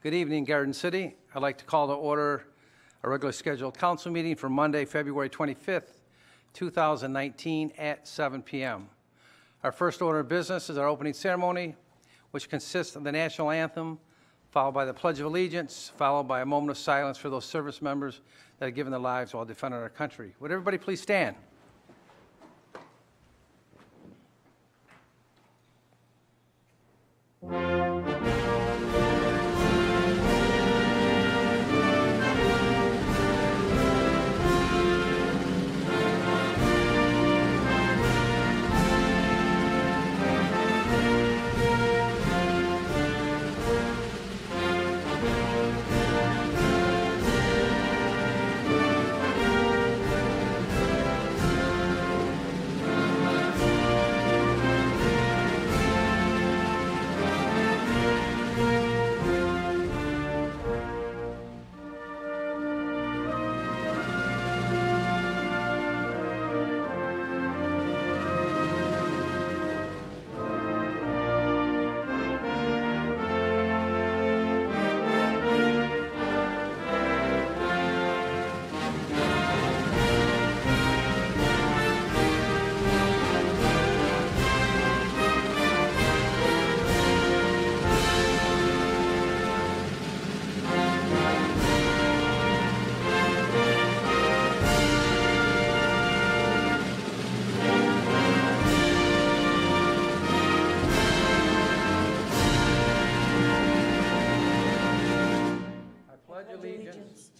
Good evening, Garden City. I'd like to call to order a regularly scheduled council meeting for Monday, February 25th, 2019 at 7 p.m. Our first order of business is our opening ceremony, which consists of the national anthem, followed by the Pledge of Allegiance, followed by a moment of silence for those service members that have given their lives while defending our country. Would everybody please stand?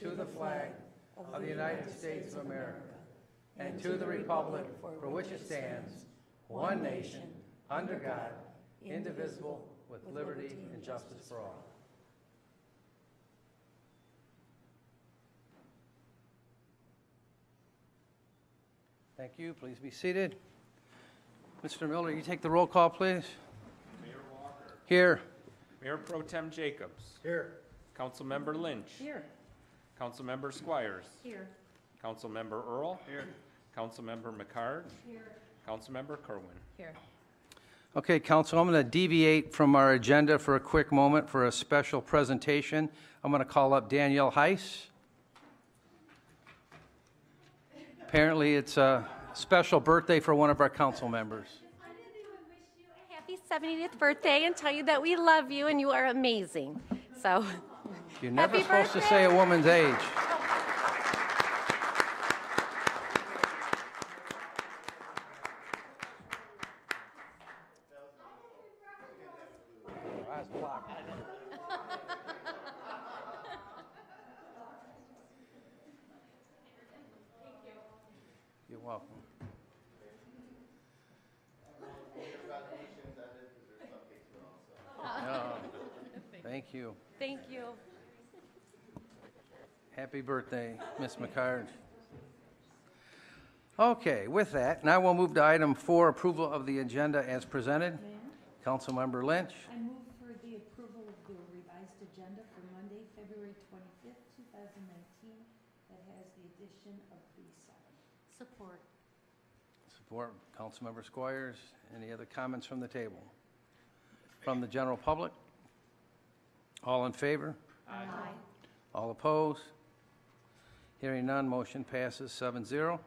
To the flag of the United States of America and to the republic for which it stands, one nation, under God, indivisible, with liberty and justice for all. Thank you. Please be seated. Mr. Miller, you take the roll call, please. Mayor Walker. Here. Mayor Pro Tem Jacobs. Here. Councilmember Lynch. Here. Councilmember Squires. Here. Councilmember Earl. Here. Councilmember McCard. Here. Councilmember Kerwin. Here. Okay, Council, I'm going to deviate from our agenda for a quick moment for a special presentation. I'm going to call up Danielle Heiss. Apparently, it's a special birthday for one of our council members. I wanted to wish you a happy 70th birthday and tell you that we love you and you are amazing. So, You're never Happy supposed to birthday. say a woman's age. You're welcome. Thank you. thank you. Happy birthday, Ms. McCard. Okay, with that, now we'll move to item 4, approval of the agenda as presented. Councilmember Lynch. I move for the approval of the revised agenda for Monday, February 25th, 2019, that has the addition of Lisa. Support. Support, Councilmember Squires. Any other comments from the table? From the general public? All in favor? Aye. All opposed? Hearing none, motion passes 7-0.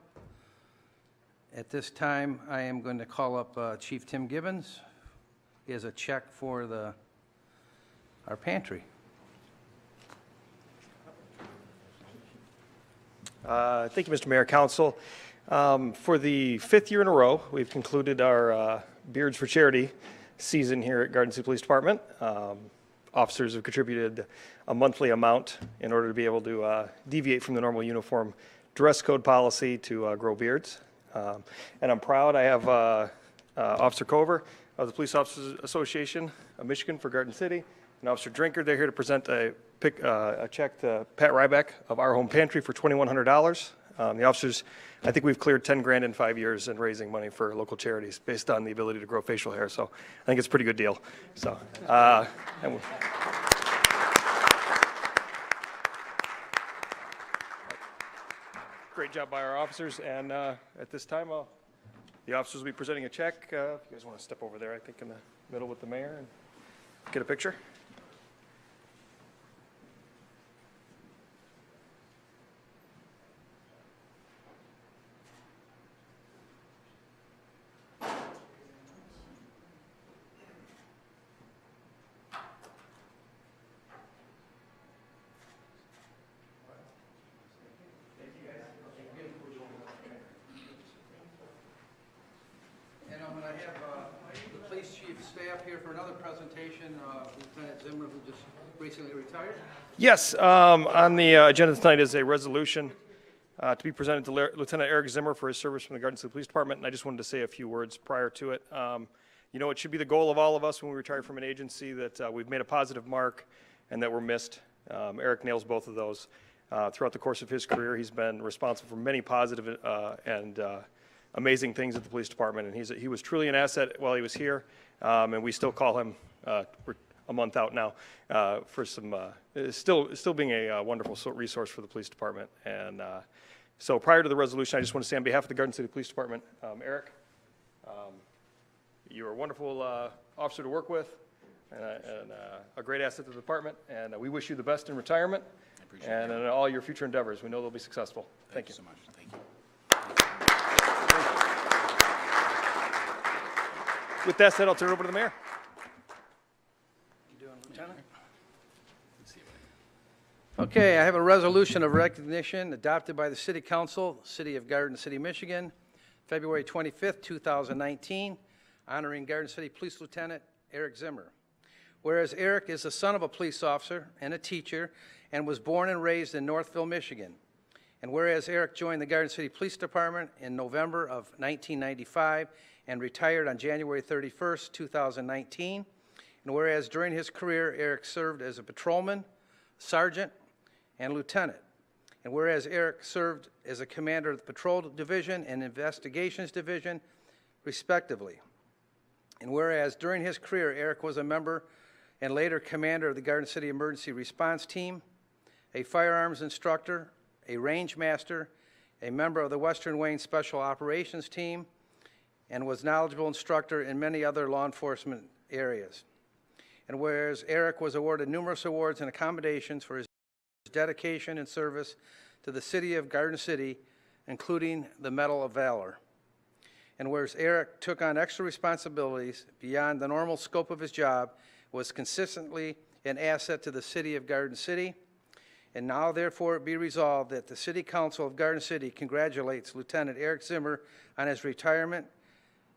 At this time, I am going to call up Chief Tim Gibbons. He has a check for our pantry. Thank you, Mr. Mayor, Council. For the 5th year in a row, we've concluded our Beards for Charity season here at Garden City Police Department. Officers have contributed a monthly amount in order to be able to deviate from the normal uniform dress code policy to grow beards. And I'm proud I have Officer Cover of the Police Officers Association of Michigan for Garden City, and Officer Drinker. They're here to present a check to Pat Ryback of Our Home Pantry for $2,100. The officers, I think we've cleared 10 grand in 5 years in raising money for local charities based on the ability to grow facial hair. So I think it's a pretty good deal. So, great job by our officers. And at this time, the officers will be presenting a check. If you guys want to step over there, I think in the middle with the mayor and get a picture. another presentation, Lieutenant Zimmer, who just recently retired. Yes, on the agenda tonight is a resolution to be presented to Lieutenant Eric Zimmer for his service from the Garden City Police Department, and I just wanted to say a few words prior to it. You know, it should be the goal of all of us when we retire from an agency that we've made a positive mark and that we're missed. Eric nails both of those. Throughout the course of his career, he's been responsible for many positive and amazing things at the police department, and he was truly an asset while he was here, and we still call him, we're a month out now, for some, still being a wonderful resource for the police department. And so prior to the resolution, I just want to say on behalf of the Garden City Police Department, Eric, you're a wonderful officer to work with, and a great asset to the department, and we wish you the best in retirement and in all your future endeavors. We know they'll be successful. Thank you so much. Thank you. With that said, I'll turn it over to the mayor. You doing, Lieutenant? Okay, I have a resolution of recognition adopted by the City Council, City of Garden City, Michigan, February 25th, 2019, honoring Garden City Police Lieutenant Eric Zimmer. Whereas Eric is the son of a police officer and a teacher and was born and raised in Northville, Michigan. And whereas Eric joined the Garden City Police Department in November of 1995 and retired on January 31st, 2019. And whereas during his career, Eric served as a patrolman, sergeant, and lieutenant. And whereas Eric served as a commander of the Patrol Division and Investigations Division, respectively. And whereas during his career, Eric was a member and later commander of the Garden City Emergency Response Team, a firearms instructor, a range master, a member of the Western Wayne Special Operations Team, and was knowledgeable instructor in many other law enforcement areas. And whereas Eric was awarded numerous awards and accommodations for his dedication and service to the city of Garden City, including the Medal of Valor. And whereas Eric took on extra responsibilities beyond the normal scope of his job, was consistently an asset to the city of Garden City. And now, therefore, it be resolved that the City Council of Garden City congratulates Lieutenant Eric Zimmer on his retirement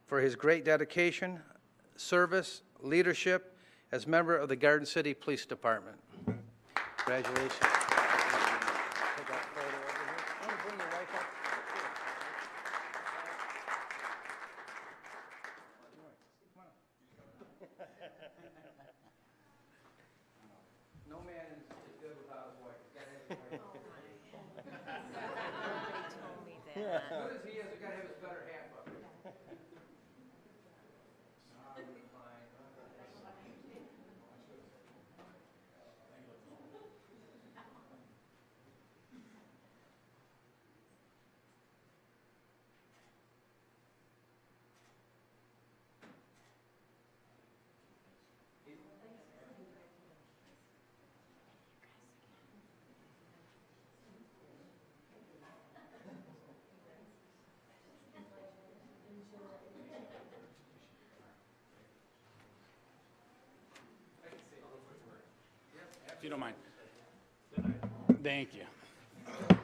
for his great dedication, service, leadership as member of the Garden City Police Department. Congratulations. Take that photo over here. I'm gonna bring your wife up. No man is good without his wife. You gotta have his wife. They told me that. As good as he is, you gotta have his better half up. If you don't mind. Thank you.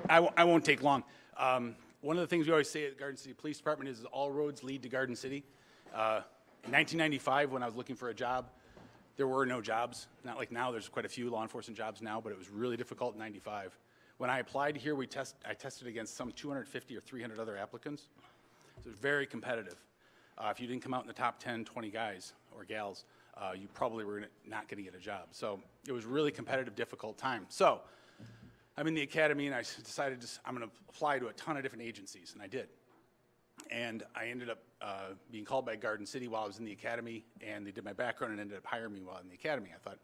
I won't take long. One of the things we always say at the Garden City Police Department is all roads lead to Garden City. In 1995, when I was looking for a job, there were no jobs. Not like now, there's quite a few law enforcement jobs now, but it was really difficult in 95. When I applied here, I tested against some 250 or 300 other applicants. So it was very competitive. If you didn't come out in the top 10, 20 guys or gals, you probably were not going to get a job. So it was a really competitive, difficult time. So I'm in the academy, and I decided I'm going to apply to a ton of different agencies, and I did. And I ended up being called by Garden City while I was in the academy, and they did my background and ended up hiring me while in the academy. I thought,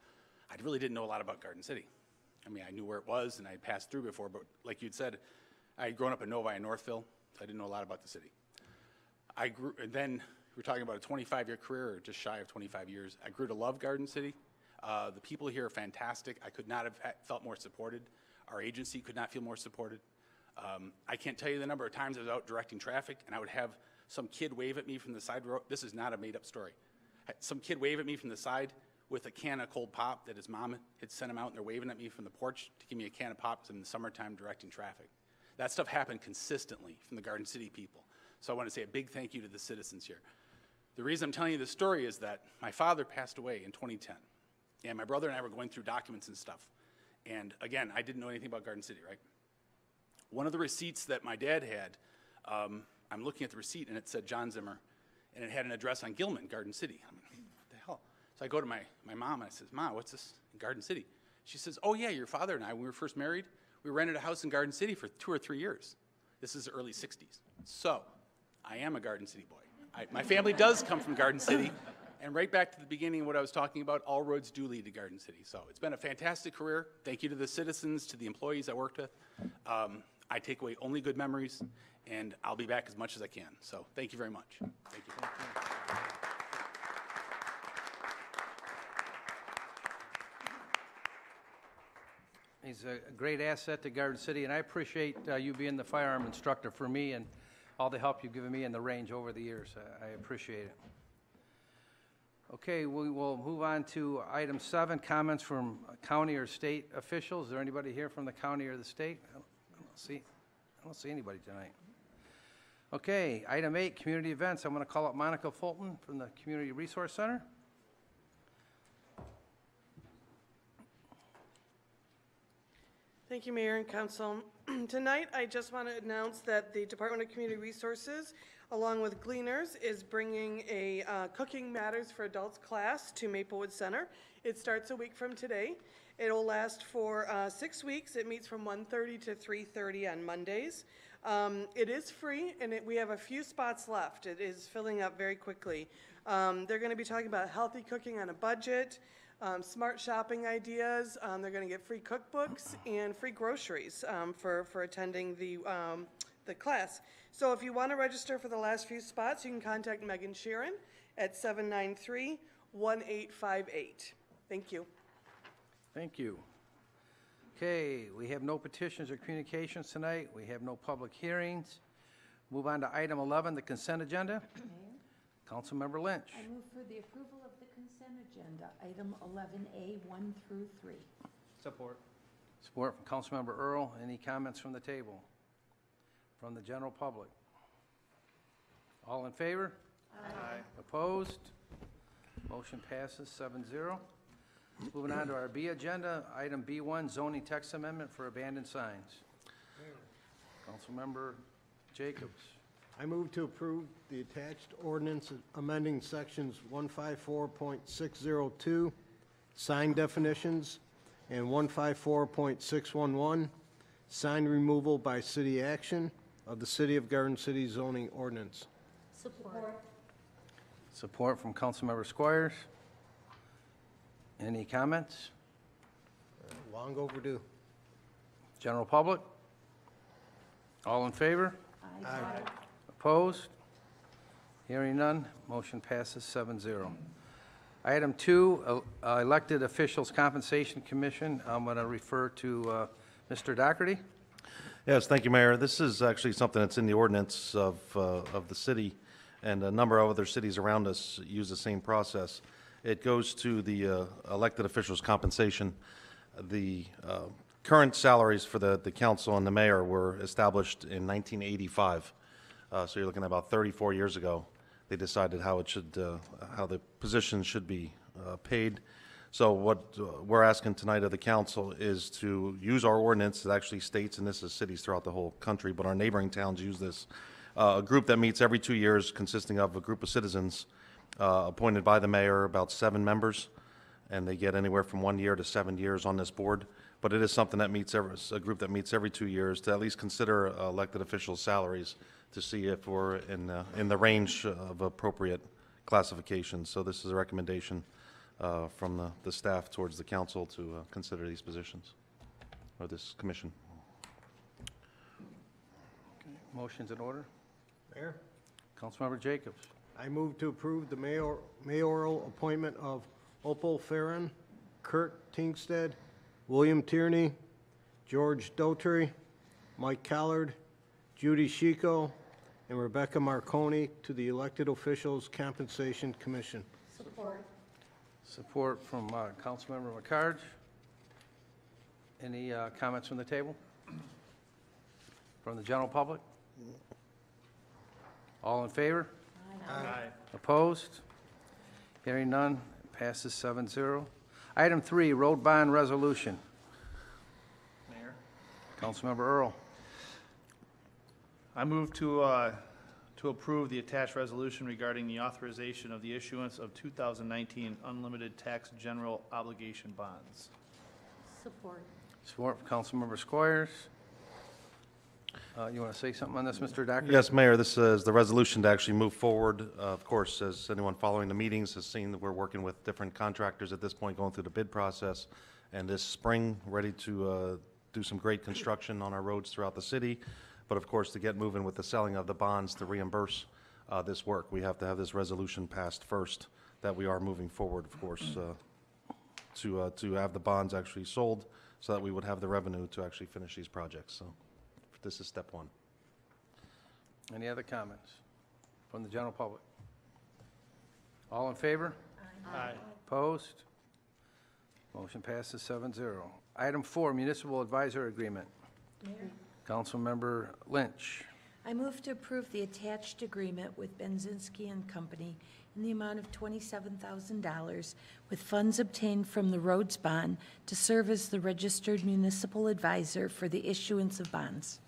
I really didn't know a lot about Garden City. I mean, I knew where it was, and I had passed through before, but like you'd said, I had grown up in Novi and Northville, so I didn't know a lot about the city. And then we're talking about a 25-year career, or just shy of 25 years. I grew to love Garden City. The people here are fantastic. I could not have felt more supported. Our agency could not feel more supported. I can't tell you the number of times I was out directing traffic, and I would have some kid wave at me from the side road. This is not a made-up story. Some kid wave at me from the side with a can of cold pop that his mom had sent him out, and they're waving at me from the porch to give me a can of pop in the summertime directing traffic. That stuff happened consistently from the Garden City people. So I want to say a big thank you to the citizens here. The reason I'm telling you this story is that my father passed away in 2010, and my brother and I were going through documents and stuff. And again, I didn't know anything about Garden City, right? One of the receipts that my dad had, I'm looking at the receipt, and it said John Zimmer, and it had an address on Gilman, Garden City. I'm like, what the hell? So I go to my mom, and I says, Ma, what's this in Garden City? She says, oh, yeah, your father and I, when we were first married, we rented a house in Garden City for 2 or 3 years. This is the early 60s. So I am a Garden City boy. My family does come from Garden City. And right back to the beginning of what I was talking about, all roads do lead to Garden City. So it's been a fantastic career. Thank you to the citizens, to the employees I worked with. I take away only good memories, and I'll be back as much as I can. So thank you very much. Thank you. He's a great asset to Garden City, and I appreciate you being the firearm instructor for me and all the help you've given me in the range over the years. I appreciate it. Okay, we will move on to item 7, comments from county or state officials. Is there anybody here from the county or the state? I don't see anybody tonight. Okay, item 8, community events. I'm going to call up Monica Fulton from the Community Resource Center. Thank you, Mayor and Council. Tonight, I just want to announce that the Department of Community Resources, along with Gleaners, is bringing a Cooking Matters for Adults class to Maplewood Center. It starts a week from today. It'll last for 6 weeks. It meets from 1:30 to 3:30 on Mondays. It is free, and we have a few spots left. It is filling up very quickly. They're going to be talking about healthy cooking on a budget, smart shopping ideas. They're going to get free cookbooks and free groceries for attending the class. So if you want to register for the last few spots, you can contact Megan Sheeran at 793-1858. Thank you. Thank you. Okay, we have no petitions or communications tonight. We have no public hearings. Move on to item 11, the consent agenda. Mayor, Councilmember Lynch. I move for the approval of the consent agenda, item 11A, 1 through 3. Support. Support from Councilmember Earl. Any comments from the table? From the general public? All in favor? Aye. Opposed? Motion passes 7-0. Moving on to our B agenda, item B1, zoning text amendment for abandoned signs. Councilmember Jacobs. I move to approve the attached ordinance amending sections 154.602, sign definitions, and 154.611, sign removal by city action of the City of Garden City zoning ordinance. Support. Support from Councilmember Squires. Any comments? Long overdue. General public? All in favor? Aye. Opposed? Hearing none, motion passes 7-0. Item 2, elected officials compensation commission. I'm going to refer to Mr. Doherty. Yes, thank you, Mayor. This is actually something that's in the ordinance of the city, and a number of other cities around us use the same process. It goes to the elected officials' compensation. The current salaries for the council and the mayor were established in 1985. So you're looking at about 34 years ago. They decided how it should, how the positions should be paid. So what we're asking tonight of the council is to use our ordinance that actually states, and this is cities throughout the whole country, but our neighboring towns use this, a group that meets every 2 years consisting of a group of citizens appointed by the mayor, about 7 members, and they get anywhere from 1 year to 7 years on this board. But it is something that meets a group that meets every 2 years to at least consider elected officials' salaries to see if we're in the range of appropriate classifications. So this is a recommendation from the staff towards the council to consider these positions, or this commission. Motion's in order. Mayor, Councilmember Jacobs. I move to approve the mayoral appointment of Opal Farron, Kurt Tingstead, William Tierney, George Dotry, Mike Collard, Judy Chico, and Rebecca Marconi to the Elected Officials Compensation Commission. Support. Support from Councilmember McCarge. Any comments from the table? From the general public? All in favor? Opposed? Hearing none, passes 7-0. Item 3, road bond resolution. Mayor, Councilmember Earl. I move to approve the attached resolution regarding the authorization of the issuance of 2019 unlimited tax general obligation bonds. Support. Support from Councilmember Squires. You want to say something on this, Mr. Docker? Yes, Mayor, this is the resolution to actually move forward. Of course, as anyone following the meetings has seen, that we're working with different contractors at this point, going through the bid process. And this spring, ready to do some great construction on our roads throughout the city. But of course, to get moving with the selling of the bonds to reimburse this work, we have to have this resolution passed first, that we are moving forward, of course, to have the bonds actually sold, so that we would have the revenue to actually finish these projects. So this is step one. Any other comments from the general public? All in favor? Aye. Opposed? Motion passes 7-0. Item 4, municipal advisor agreement. Mayor, Councilmember Lynch. I move to approve the attached agreement with Benzinski and Company in the amount of $27,000 with funds obtained from the roads bond to serve as the registered municipal advisor for the issuance of bonds.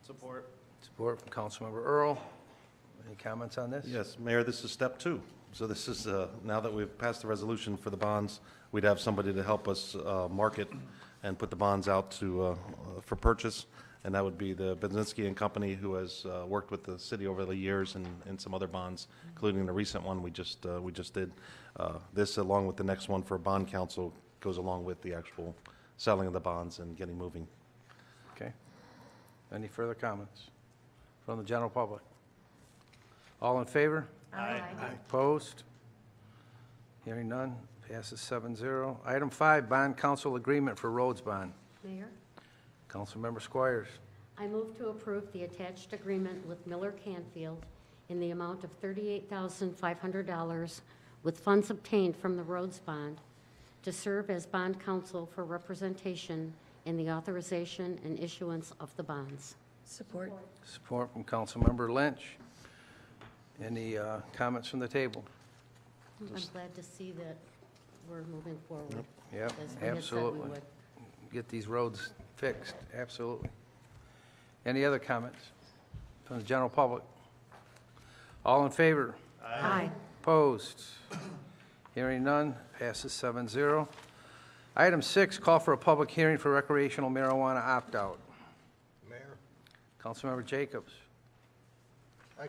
Support. Support from Councilmember Earl. Any comments on this? Yes, Mayor, this is step two. So this is, now that we've passed the resolution for the bonds, we'd have somebody to help us market and put the bonds out to, for purchase. And that would be the Benzinski and Company, who has worked with the city over the years and some other bonds, including the recent one we just did. This, along with the next one for bond council, goes along with the actual selling of the bonds and getting moving. Okay. Any further comments from the general public? All in favor? Aye. Opposed? Hearing none, passes 7-0. Item 5, bond council agreement for roads bond. Mayor, Councilmember Squires. I move to approve the attached agreement with Miller Canfield in the amount of $38,500 with funds obtained from the roads bond to serve as bond counsel for representation in the authorization and issuance of the bonds. Support. Support from Councilmember Lynch. Any comments from the table? I'm glad to see that we're moving forward. Yep, as we had said we absolutely. would. Get these roads fixed, absolutely. Any other comments from the general public? All in favor? Aye. Opposed? Hearing none, passes 7-0. Item 6, call for a public hearing for recreational marijuana opt-out. Mayor, Councilmember Jacobs. I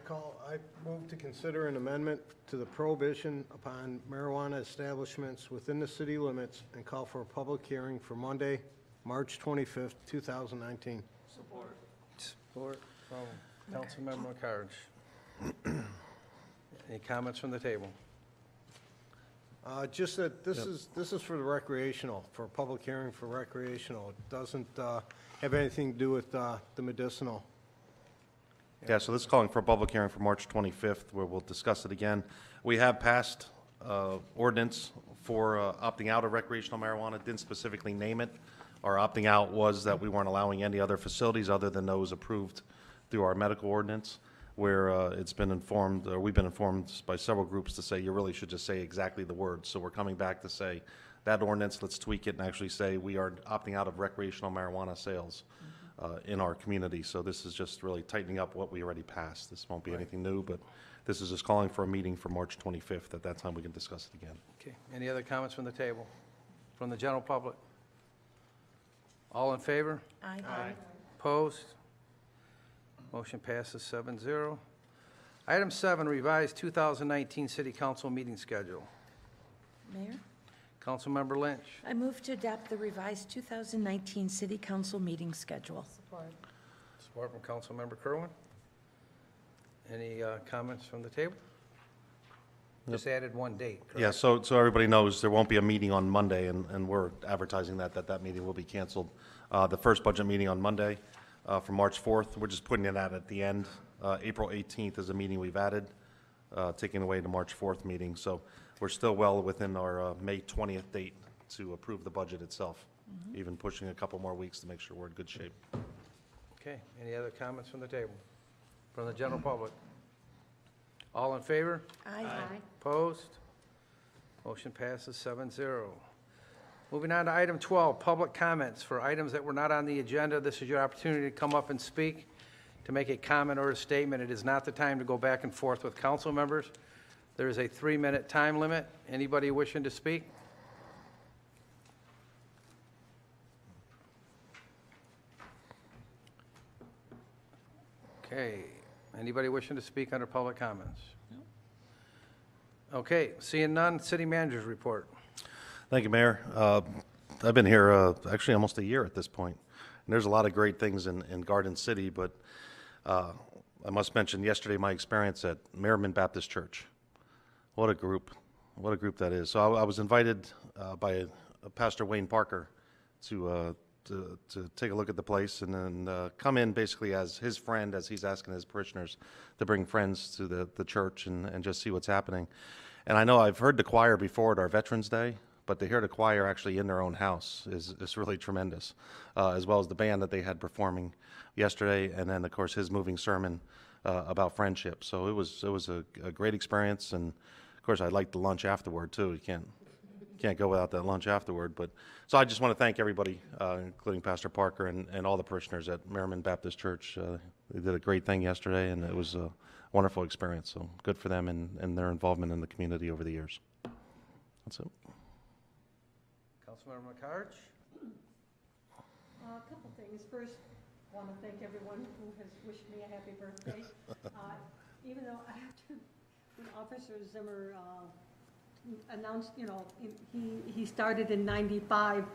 move to consider an amendment to the prohibition upon marijuana establishments within the city limits and call for a public hearing for Monday, March 25th, 2019. Support from Councilmember McCarge. Any comments from the table? Just that this is for the recreational, for a public hearing for recreational. It doesn't have anything to do with the medicinal. Yeah, so this is calling for a public hearing for March 25th, where we'll discuss it again. We have passed ordinance for opting out of recreational marijuana, didn't specifically name it. Our opting out was that we weren't allowing any other facilities other than those approved through our medical ordinance, where it's been informed, or we've been informed by several groups to say you really should just say exactly the words. So we're coming back to say that ordinance, let's tweak it and actually say we are opting out of recreational marijuana sales in our community. So this is just really tightening up what we already passed. This won't be anything new, but this is just calling for a meeting for March 25th. At that time, we can discuss it again. Okay, any other comments from the table? From the general public? All in favor? Aye. Opposed? Motion passes 7-0. Item 7, revised 2019 City Council meeting schedule. Mayor, Councilmember Lynch. I move to adopt the revised 2019 City Council meeting schedule. Support. Support from Councilmember Kerwin. Any comments from the table? Just added one date, correct? Yeah, so everybody knows there won't be a meeting on Monday, and we're advertising that meeting will be canceled. The first budget meeting on Monday for March 4th, we're just putting it at the end. April 18th is a meeting we've added, taking away the March 4th meeting. So we're still well within our May 20th date to approve the budget itself, even pushing a couple more weeks to make sure we're in good shape. Okay, any other comments from the table? From the general public? All in favor? Aye. Opposed? Motion passes 7-0. Moving on to item 12, public comments for items that were not on the agenda. This is your opportunity to come up and speak, to make a comment or a statement. It is not the time to go back and forth with council members. There is a 3-minute time limit. Anybody wishing to speak? Okay. Anybody wishing to speak under public comments? Okay, seeing none, city managers report. Thank you, Mayor. I've been here actually almost a year at this point, and there's a lot of great things in Garden City, but I must mention yesterday my experience at Merriman Baptist Church. What a group that is. So I was invited by Pastor Wayne Parker to take a look at the place and then come in basically as his friend, as he's asking his parishioners to bring friends to the church and just see what's happening. And I know I've heard the choir before at our Veterans Day, but to hear the choir actually in their own house is really tremendous, as well as the band that they had performing yesterday, and then of course his moving sermon about friendship. So it was a great experience, and of course I liked the lunch afterward too. You can't go without that lunch afterward. But so I just want to thank everybody, including Pastor Parker and all the parishioners at Merriman Baptist Church. They did a great thing yesterday, and it was a wonderful experience. So good for them and their involvement in the community over the years. That's it. Councilmember McCarch? A couple things. First, want to thank everyone who has wished me a happy birthday. Even though I have to, when Officer Zimmer announced, he started in '95,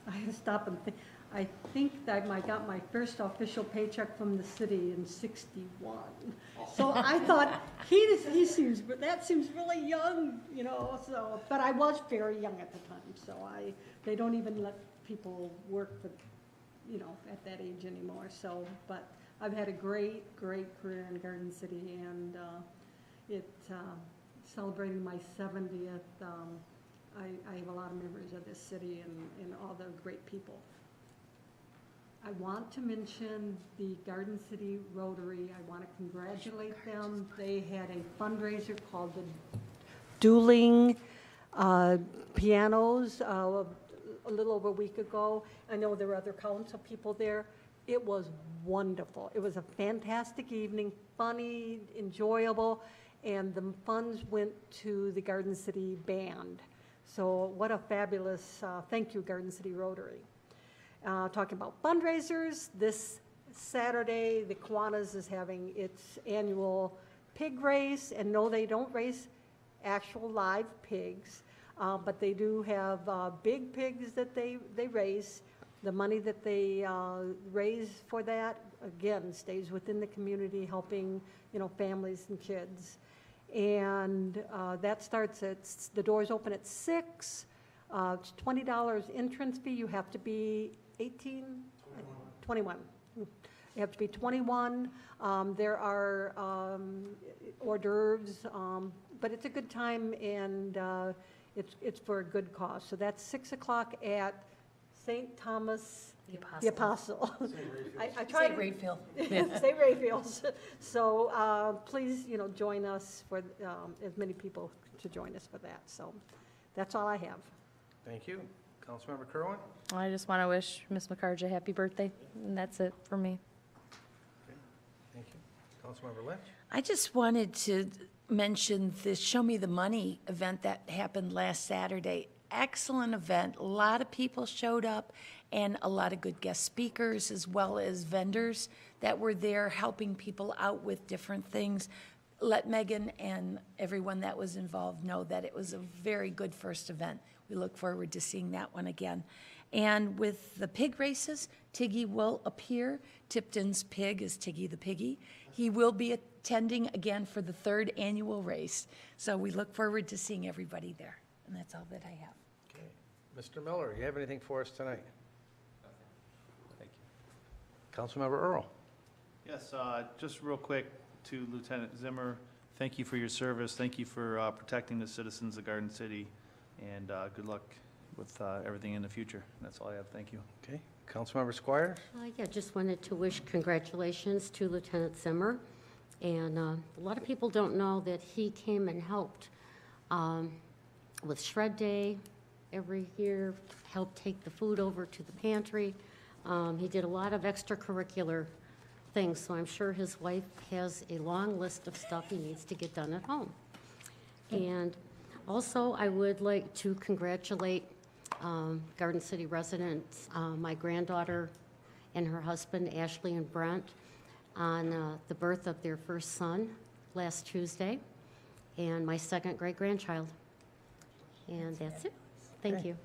I had to stop and think. I think that I got my first official paycheck from the city in '61. So I thought that seems really young, So, but I was very young at the time. So they don't even let people work for, at that age anymore. So, but I've had a great career in Garden City, and celebrating my 70th. I have a lot of memories of this city and all the great people. I want to mention the Garden City Rotary. I want to congratulate them. They had a fundraiser called the Dueling Pianos a little over a week ago. I know there were other council people there. It was wonderful. It was a fantastic evening, funny, enjoyable, and the funds went to the Garden City Band. So what a fabulous, thank you, Garden City Rotary. Talking about fundraisers, this Saturday, the Kiwanis is having its annual pig race, and no, they don't race actual live pigs, but they do have big pigs that they race. The money that they raise for that, again, stays within the community, helping, families and kids. And that starts the doors open at 6. It's $20 entrance fee. You have to be 21. You have to be 21. There are hors d'oeuvres, but it's a good time, and it's for a good cause. So that's 6 o'clock at St. Thomas the Apostle. I try to Rayfield. St. Rayfield's. So please, join us for as many people to join us for that. So that's all I have. Thank you. Councilmember Kerwin? I just want to wish Ms. McCarge a happy birthday, and that's it for me. Thank you. Councilmember Lynch? I just wanted to mention the Show Me the Money event that happened last Saturday. Excellent event. A lot of people showed up, and a lot of good guest speakers, as well as vendors that were there helping people out with different things. Let Megan and everyone that was involved know that it was a very good first event. We look forward to seeing that one again. And with the pig races, Tiggy will appear. Tipton's pig is Tiggy the Piggy. He will be attending again for the 3rd annual race. So we look forward to seeing everybody there. And that's all that I have. Okay. Mr. Miller, you have anything for us tonight? Thank you. Councilmember Earl? Yes, just real quick to Lieutenant Zimmer, thank you for your service. Thank you for protecting the citizens of Garden City, and good luck with everything in the future. That's all I have. Thank you. Okay. Councilmember Squires? Yeah, just wanted to wish congratulations to Lieutenant Zimmer And a lot of people don't know that he came and helped with Shred Day every year, helped take the food over to the pantry. He did a lot of extracurricular things, so I'm sure his wife has a long list of stuff he needs to get done at home. And also, I would like to congratulate Garden City residents, my granddaughter and her husband, Ashley and Brent, on the birth of their first son last Tuesday, and my second great-grandchild. And that's it. Thank you.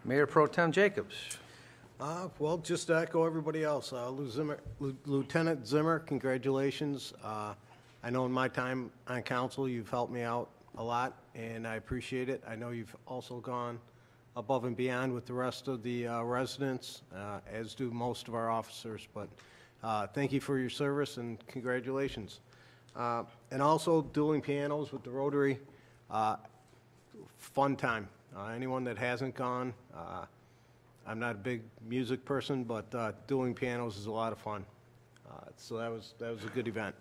Mayor Pro Tem Jacobs. Well, just to echo everybody else, Lieutenant Zimmer, congratulations. I know in my time on council, you've helped me out a lot, and I appreciate it. I know you've also gone above and beyond with the rest of the residents, as do most of our officers, but thank you for your service and congratulations. And also dueling pianos with the Rotary, fun time. Anyone that hasn't gone, I'm not a big music person, but dueling pianos is a lot of fun. So that was a good event.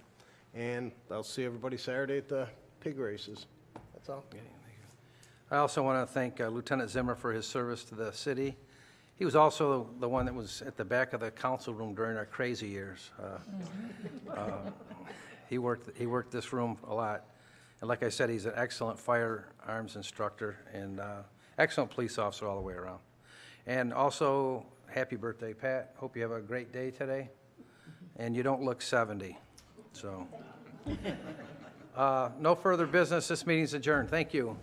And I'll see everybody Saturday at the pig races. That's all. I also want to thank Lieutenant Zimmer for his service to the city. He was also the one that was at the back of the council room during our crazy years. He worked this room a lot. And like I said, he's an excellent firearms instructor and excellent police officer all the way around. And also, happy birthday, Pat. Hope you have a great day today. And you don't look 70. So, no further business. This meeting's adjourned. Thank you.